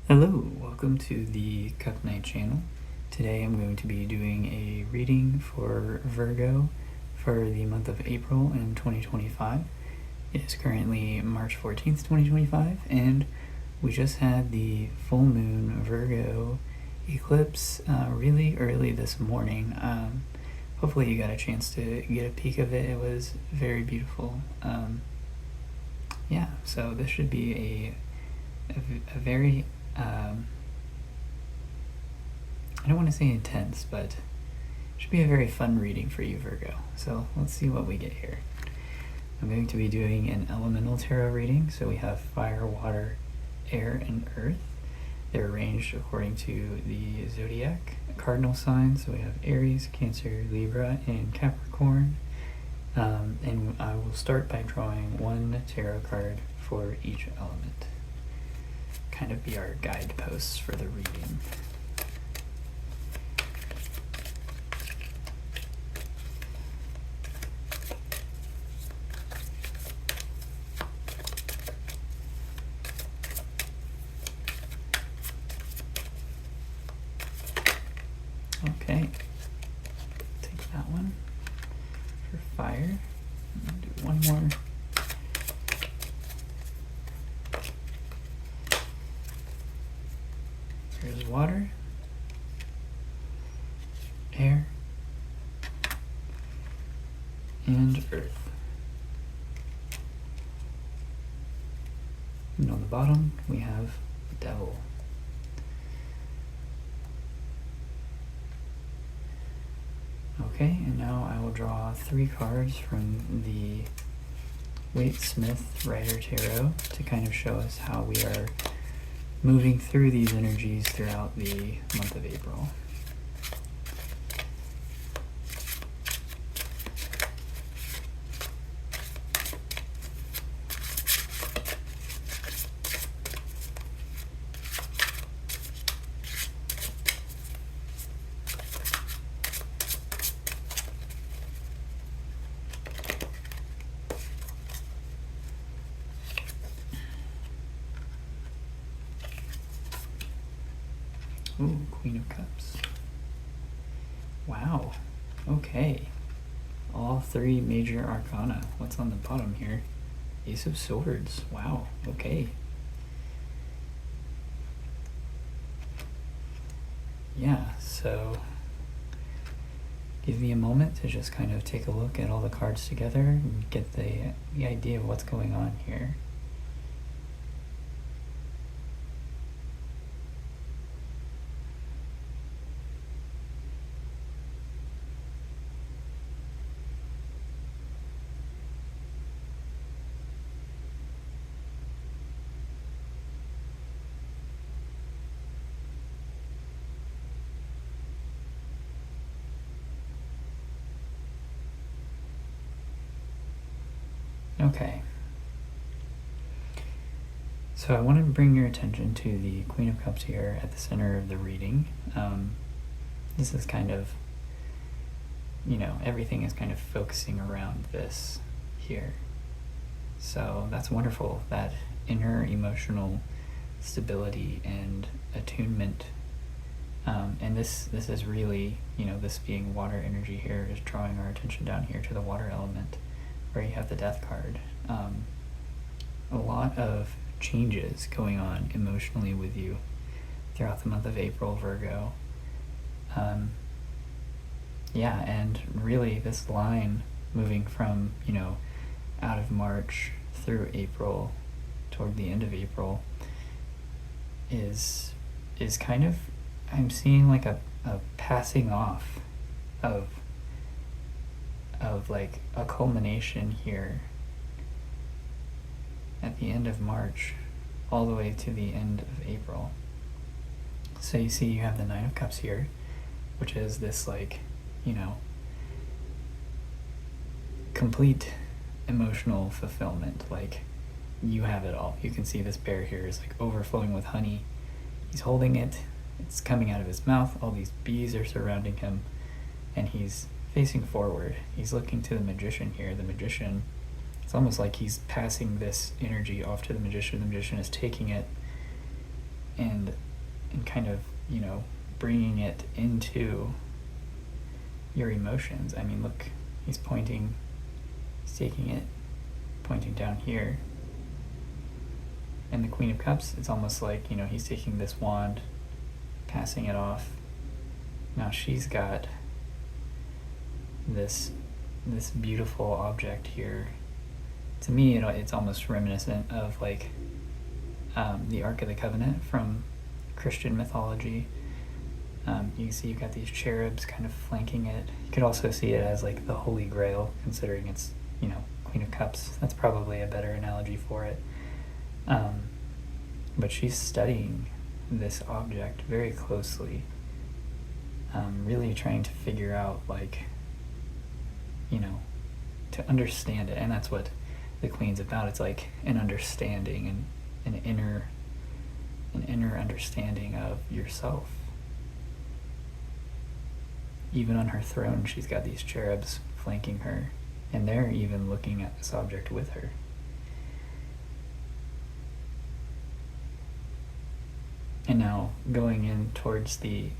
Hello, welcome to the Cup Night channel. Today I'm going to be doing a reading for Virgo for the month of April in 2025. It is currently March 14th, 2025, and we just had the full moon Virgo eclipse really early this morning. Hopefully you got a chance to get a peek of it. It was very beautiful. So this should be a very I don't want to say intense, but it should be a very fun reading for you, Virgo. So let's see what we get here. I'm going to be doing an elemental tarot reading. So we have fire, water, air, and earth. They're arranged according to the zodiac cardinal signs. So we have Aries, Cancer, Libra, and Capricorn. And I will start by drawing one tarot card for each element. Kind of be our guideposts for the reading. Okay, take that one for fire. And do one more. Here's water, air, and earth. And on the bottom, we have devil. Okay, and now I will draw 3 cards from the Waite-Smith Rider Tarot to kind of show us how we are moving through these energies throughout the month of April. Ooh, Queen of Cups. Wow. Okay. All 3 major arcana. What's on the bottom here? Ace of Swords. Wow. Okay. Yeah, so give me a moment to just kind of take a look at all the cards together and get the idea of what's going on here. Okay. So I want to bring your attention to the Queen of Cups here at the center of the reading. This is kind of, everything is kind of focusing around this here. So that's wonderful, that inner emotional stability and attunement. And this is really, this being water energy here is drawing our attention down here to the water element, where you have the Death card. A lot of changes going on emotionally with you throughout the month of April, Virgo. And really this line moving from, out of March through April, toward the end of April, is kind of, I'm seeing like a passing off of like a culmination here at the end of March all the way to the end of April. So you see you have the Nine of Cups here, which is this like, complete emotional fulfillment. Like, you have it all. You can see this bear here is like overflowing with honey. He's holding it. It's coming out of his mouth. All these bees are surrounding him, and he's facing forward. He's looking to the Magician here. The Magician, it's almost like he's passing this energy off to the Magician. The Magician is taking it and kind of, bringing it into your emotions. I mean, look, he's taking it, pointing down here. And the Queen of Cups, it's almost like, he's taking this wand, passing it off. Now she's got this beautiful object here. To me, it's almost reminiscent of like the Ark of the Covenant from Christian mythology. You can see you've got these cherubs kind of flanking it. You could also see it as like the Holy Grail, considering it's, Queen of Cups. That's probably a better analogy for it. But she's studying this object very closely, really trying to figure out, like, to understand it. And that's what the Queen's about. It's like an understanding and an inner understanding of yourself. Even on her throne, she's got these cherubs flanking her, and they're even looking at this object with her. And now, going in towards the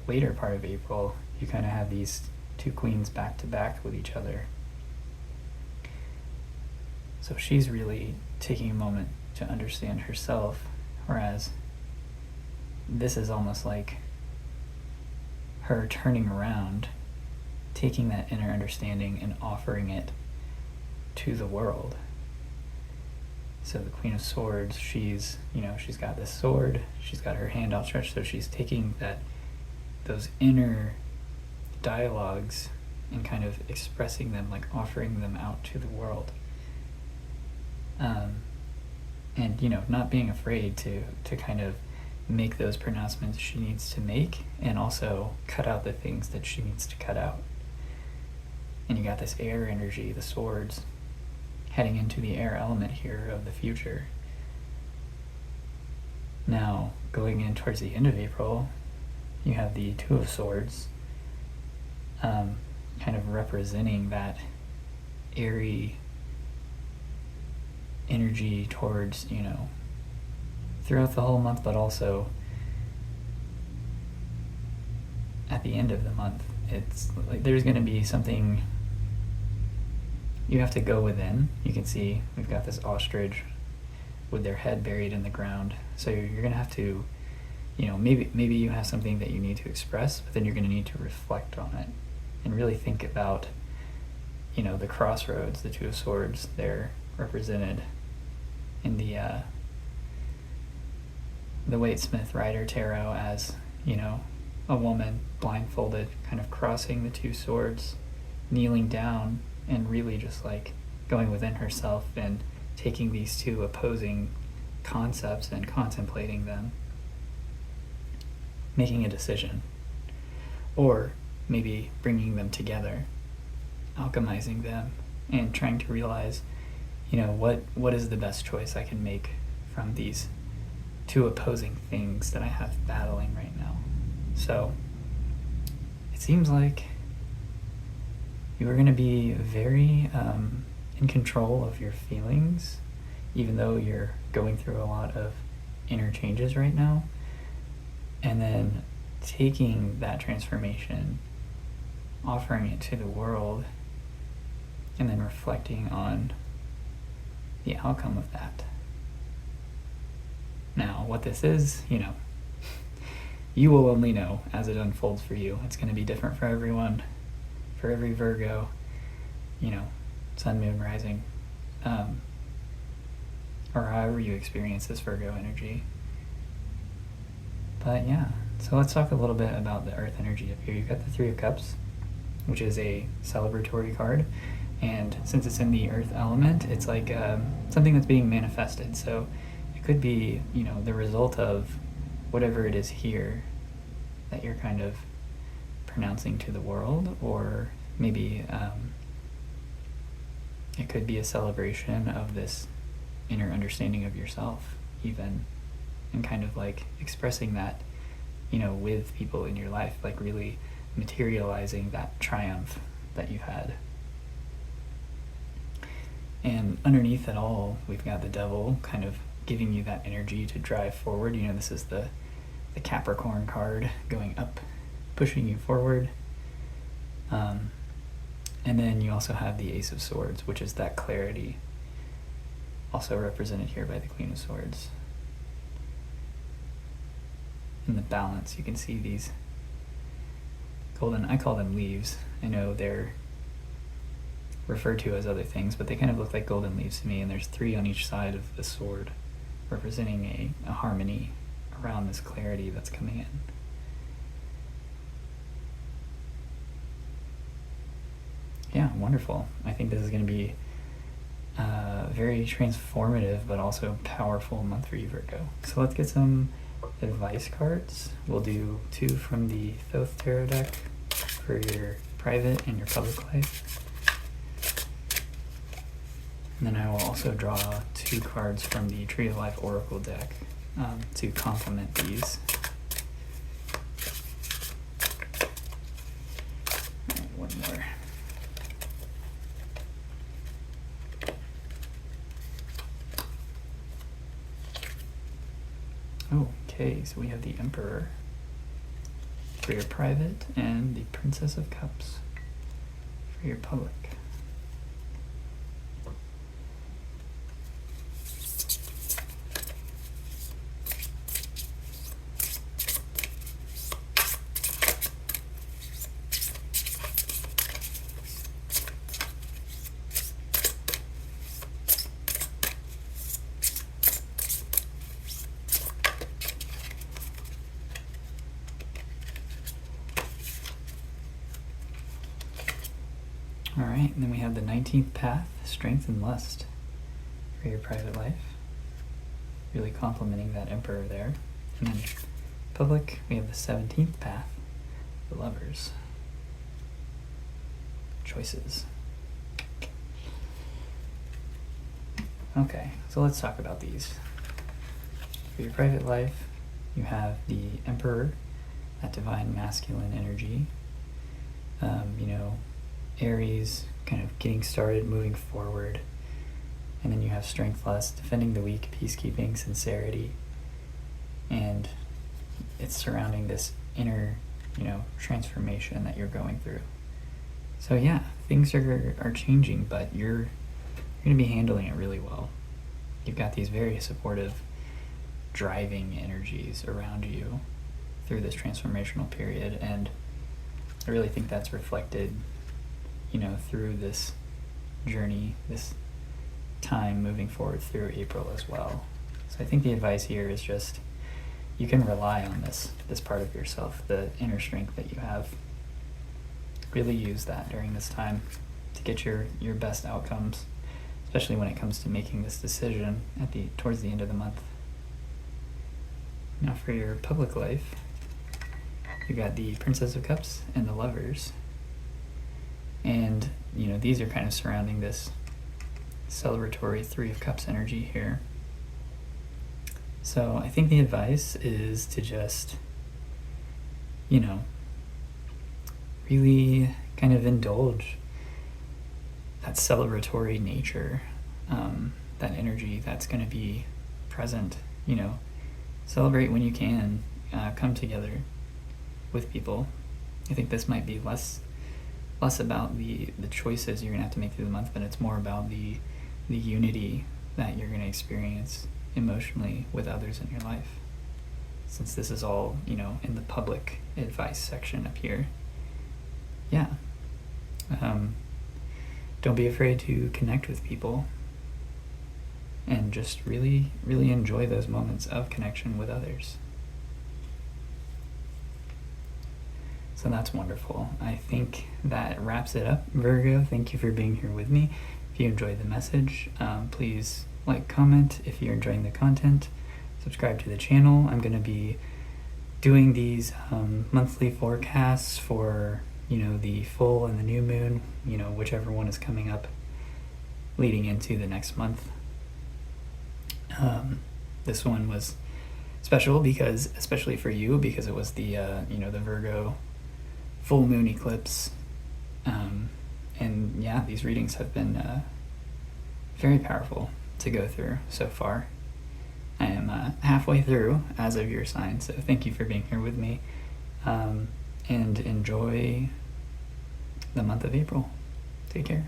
later part of April, you kind of have these two queens back to back with each other. So she's really taking a moment to understand herself, whereas this is almost like her turning around, taking that inner understanding and offering it to the world. So the Queen of Swords, she's got this sword, she's got her hand outstretched, so she's taking those inner dialogues and kind of expressing them, like offering them out to the world. And, not being afraid to kind of make those pronouncements she needs to make, and also cut out the things that she needs to cut out. And you got this air energy, the swords, heading into the air element here of the future. Now, going in towards the end of April, you have the Two of Swords, kind of representing that airy energy towards, throughout the whole month, but also at the end of the month. It's like there's going to be something you have to go within. You can see we've got this ostrich with their head buried in the ground. So you're going to have to, maybe you have something that you need to express, but then you're going to need to reflect on it and really think about, the crossroads, the Two of Swords. They're represented in the Waite-Smith Rider Tarot as, a woman blindfolded, kind of crossing the two swords, kneeling down, and really just like going within herself and taking these two opposing concepts and contemplating them, making a decision, or maybe bringing them together, alchemizing them, and trying to realize, what is the best choice I can make from these two opposing things that I have battling right now. So it seems like you are going to be very in control of your feelings, even though you're going through a lot of inner changes right now, and then taking that transformation, offering it to the world, and then reflecting on the outcome of that. Now, what this is, you will only know as it unfolds for you. It's going to be different for everyone, for every Virgo, sun, moon, rising, or however you experience this Virgo energy. But yeah, so let's talk a little bit about the earth energy up here. You've got the Three of Cups, which is a celebratory card. And since it's in the earth element, it's like something that's being manifested. So it could be, the result of whatever it is here that you're kind of pronouncing to the world, or maybe it could be a celebration of this inner understanding of yourself, even, and kind of like expressing that, with people in your life, like really materializing that triumph that you've had. And underneath it all, we've got the devil kind of giving you that energy to drive forward. You know, this is the Capricorn card going up, pushing you forward. And then you also have the Ace of Swords, which is that clarity, also represented here by the Queen of Swords. In the balance, you can see these golden, I call them leaves. I know they're referred to as other things, but they kind of look like golden leaves to me, and there's 3 on each side of the sword, representing a harmony around this clarity that's coming in. Yeah, wonderful. I think this is going to be very transformative, but also powerful month for you, Virgo. So let's get some advice cards. We'll do 2 from the Thoth Tarot deck for your private and your public life. And then I will also draw 2 cards from the Tree of Life Oracle deck to complement these. All right, one more. Okay, so we have the Emperor for your private and the Princess of Cups for your public. All right, and then we have the 19th path, Strength and Lust, for your private life. Really complementing that Emperor there. And then public, we have the 17th path, the Lovers. Choices. Okay, so let's talk about these. For your private life, you have the Emperor, that divine masculine energy. You know, Aries, kind of getting started, moving forward. And then you have Strength, Lust, defending the weak, peacekeeping, sincerity. And it's surrounding this inner, you know, transformation that you're going through. So yeah, things are changing, but you're going to be handling it really well. You've got these very supportive, driving energies around you through this transformational period, and I really think that's reflected, you know, through this journey, this time moving forward through April as well. So I think the advice here is just, you can rely on this part of yourself, the inner strength that you have. Really use that during this time to get your best outcomes, especially when it comes to making this decision towards the end of the month. Now for your public life, you got the Princess of Cups and the Lovers. And, you know, these are kind of surrounding this celebratory 3 of Cups energy here. So I think the advice is to just, you know, really kind of indulge that celebratory nature, that energy that's going to be present. You know, celebrate when you can, come together with people. I think this might be less about the choices you're going to have to make through the month, but it's more about the unity that you're going to experience emotionally with others in your life. Since this is all, you know, in the public advice section up here. Yeah. Don't be afraid to connect with people and just really, really enjoy those moments of connection with others. So that's wonderful. I think that wraps it up, Virgo. Thank you for being here with me. If you enjoyed the message, please like, comment if you're enjoying the content. Subscribe to the channel. I'm going to be doing these monthly forecasts for, you know, the full and the new moon, you know, whichever one is coming up leading into the next month. This one was special because, especially for you, because it was the, you know, the Virgo full moon eclipse. And yeah, these readings have been very powerful to go through so far. I am halfway through as of your sign, so thank you for being here with me. And enjoy the month of April. Take care.